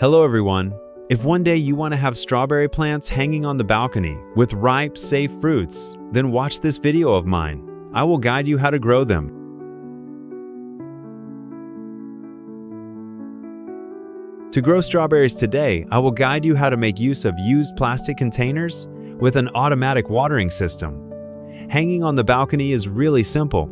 Hello everyone. If one day you want to have strawberry plants hanging on the balcony with ripe, safe fruits, then watch this video of mine. I will guide you how to grow them. To grow strawberries today, I will guide you how to make use of used plastic containers with an automatic watering system. Hanging on the balcony is really simple.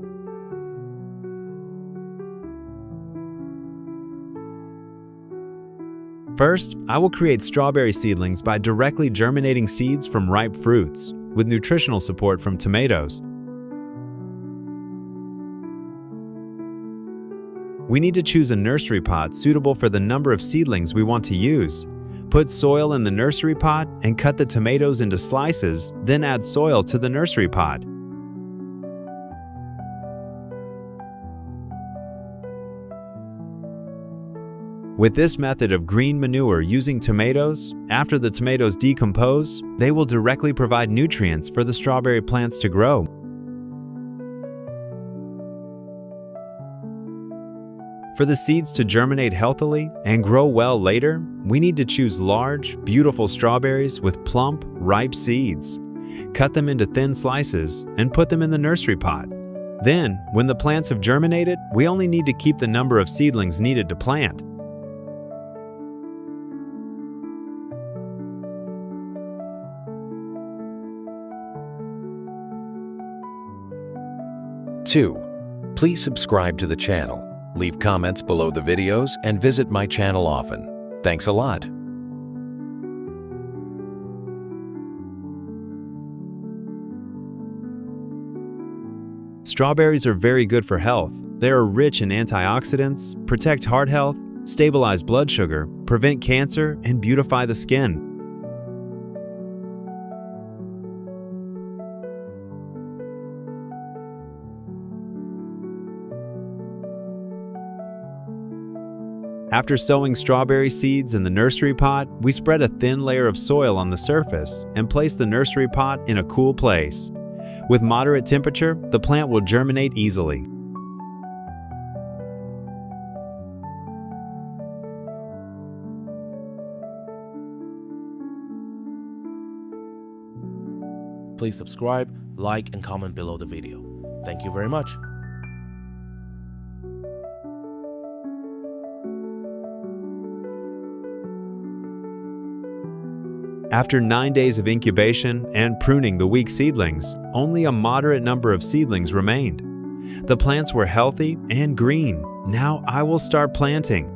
First, I will create strawberry seedlings by directly germinating seeds from ripe fruits, with nutritional support from tomatoes. We need to choose a nursery pot suitable for the number of seedlings we want to use. Put soil in the nursery pot and cut the tomatoes into slices, then add soil to the nursery pot. With this method of green manure using tomatoes, after the tomatoes decompose, they will directly provide nutrients for the strawberry plants to grow. For the seeds to germinate healthily and grow well later, we need to choose large, beautiful strawberries with plump, ripe seeds. Cut them into thin slices and put them in the nursery pot. Then, when the plants have germinated, we only need to keep the number of seedlings needed to plant. Please subscribe to the channel, leave comments below the videos, and visit my channel often. Thanks a lot. Strawberries are very good for health. They are rich in antioxidants, protect heart health, stabilize blood sugar, prevent cancer, and beautify the skin. After sowing strawberry seeds in the nursery pot, we spread a thin layer of soil on the surface and place the nursery pot in a cool place. With moderate temperature, the plant will germinate easily. Please subscribe, like, and comment below the video. Thank you very much. After 9 days of incubation and pruning the weak seedlings, only a moderate number of seedlings remained. The plants were healthy and green. Now I will start planting.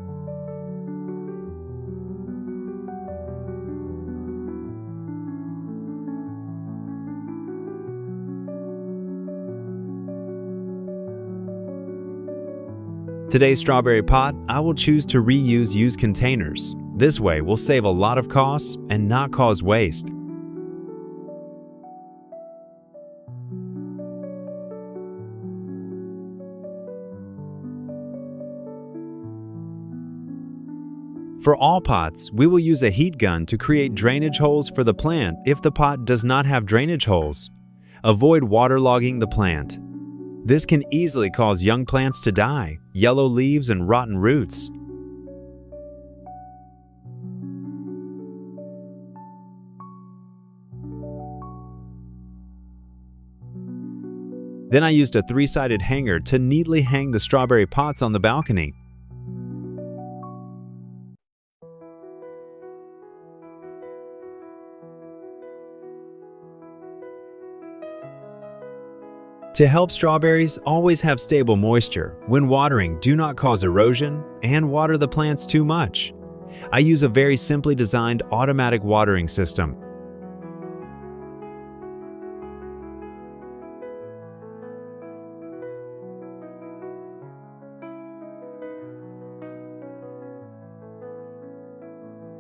Today's strawberry pot, I will choose to reuse used containers. This way, we'll save a lot of costs and not cause waste. For all pots, we will use a heat gun to create drainage holes for the plant if the pot does not have drainage holes. Avoid waterlogging the plant. This can easily cause young plants to die, yellow leaves, and rotten roots. Then I used a 3-sided hanger to neatly hang the strawberry pots on the balcony. To help strawberries always have stable moisture, when watering, do not cause erosion and water the plants too much. I use a very simply designed automatic watering system.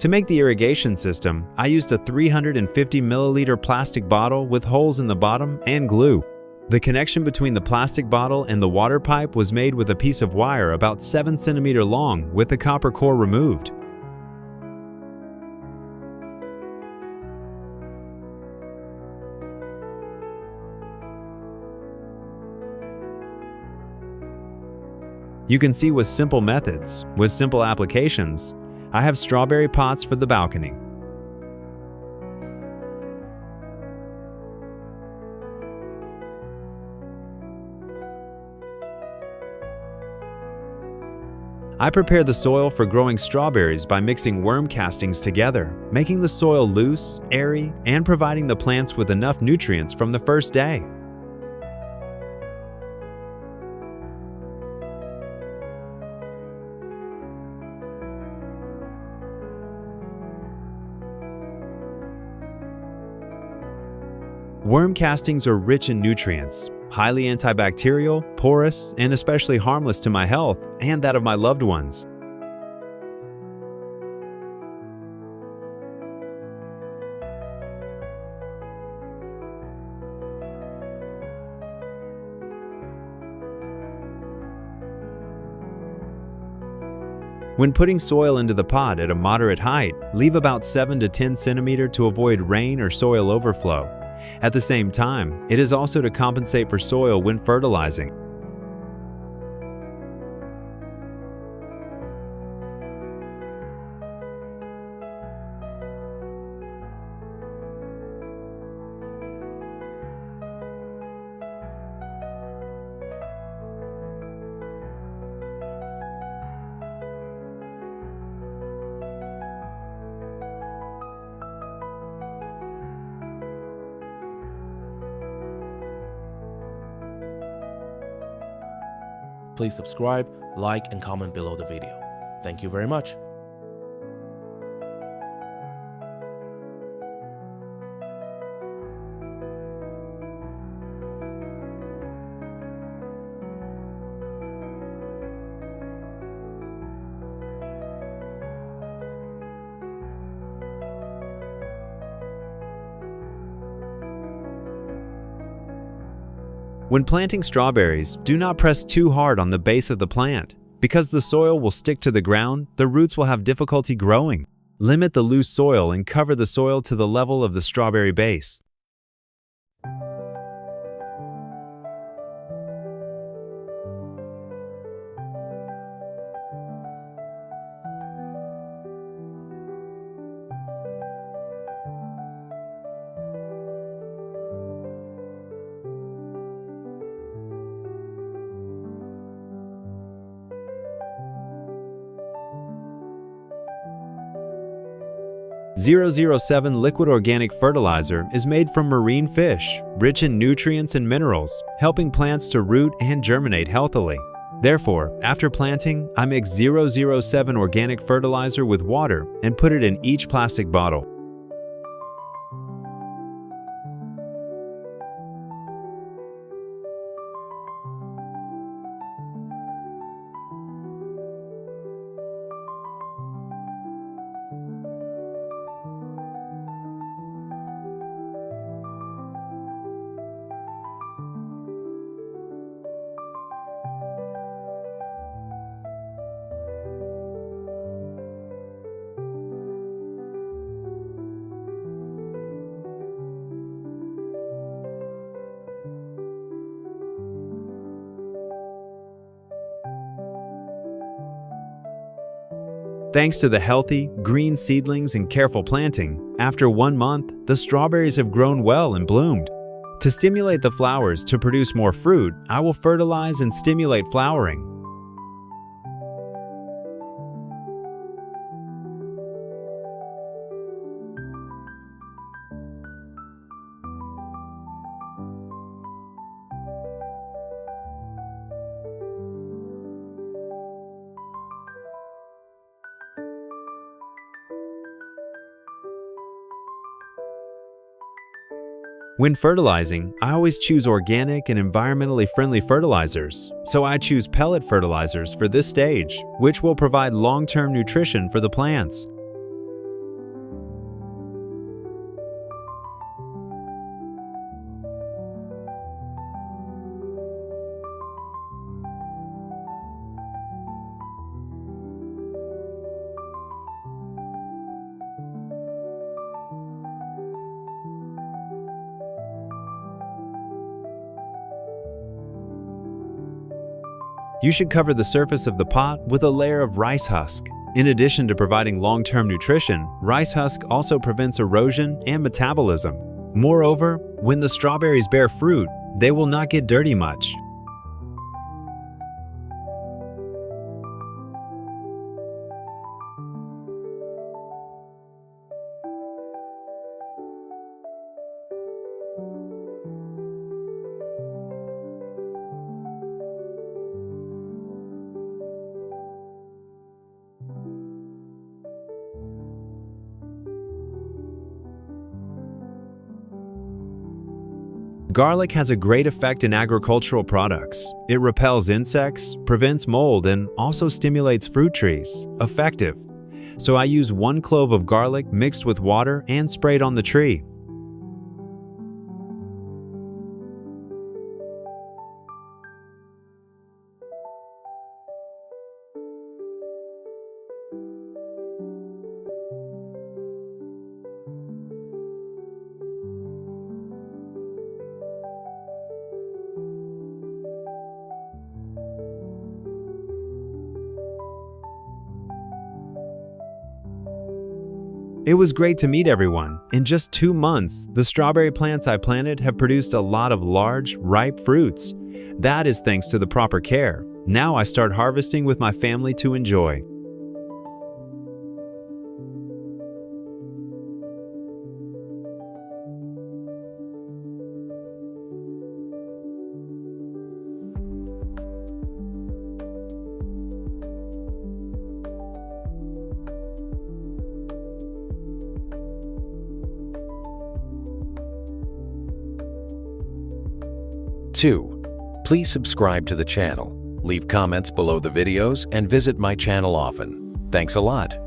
To make the irrigation system, I used a 350 milliliter plastic bottle with holes in the bottom and glue. The connection between the plastic bottle and the water pipe was made with a piece of wire about 7 centimeters long with the copper core removed. You can see with simple methods, with simple applications, I have strawberry pots for the balcony. I prepare the soil for growing strawberries by mixing worm castings together, making the soil loose, airy, and providing the plants with enough nutrients from the first day. Worm castings are rich in nutrients, highly antibacterial, porous, and especially harmless to my health and that of my loved ones. When putting soil into the pot at a moderate height, leave about 7 to 10 centimeters to avoid rain or soil overflow. At the same time, it is also to compensate for soil when fertilizing. Please subscribe, like, and comment below the video. Thank you very much. When planting strawberries, do not press too hard on the base of the plant. Because the soil will stick to the ground, the roots will have difficulty growing. Limit the loose soil and cover the soil to the level of the strawberry base. .007 liquid organic fertilizer is made from marine fish, rich in nutrients and minerals, helping plants to root and germinate healthily. Therefore, after planting, I mix .007 organic fertilizer with water and put it in each plastic bottle. Thanks to the healthy, green seedlings and careful planting, after 1 month, the strawberries have grown well and bloomed. To stimulate the flowers to produce more fruit, I will fertilize and stimulate flowering. When fertilizing, I always choose organic and environmentally friendly fertilizers, so I choose pellet fertilizers for this stage, which will provide long-term nutrition for the plants. You should cover the surface of the pot with a layer of rice husk. In addition to providing long-term nutrition, rice husk also prevents erosion and metabolism. Moreover, when the strawberries bear fruit, they will not get dirty much. Garlic has a great effect in agricultural products. It repels insects, prevents mold, and also stimulates fruit trees. Effective. So I use 1 clove of garlic mixed with water and sprayed on the tree. It was great to meet everyone. In just 2 months, the strawberry plants I planted have produced a lot of large, ripe fruits. That is thanks to the proper care. Now I start harvesting with my family to enjoy. Two, please subscribe to the channel, leave comments below the videos, and visit my channel often. Thanks a lot.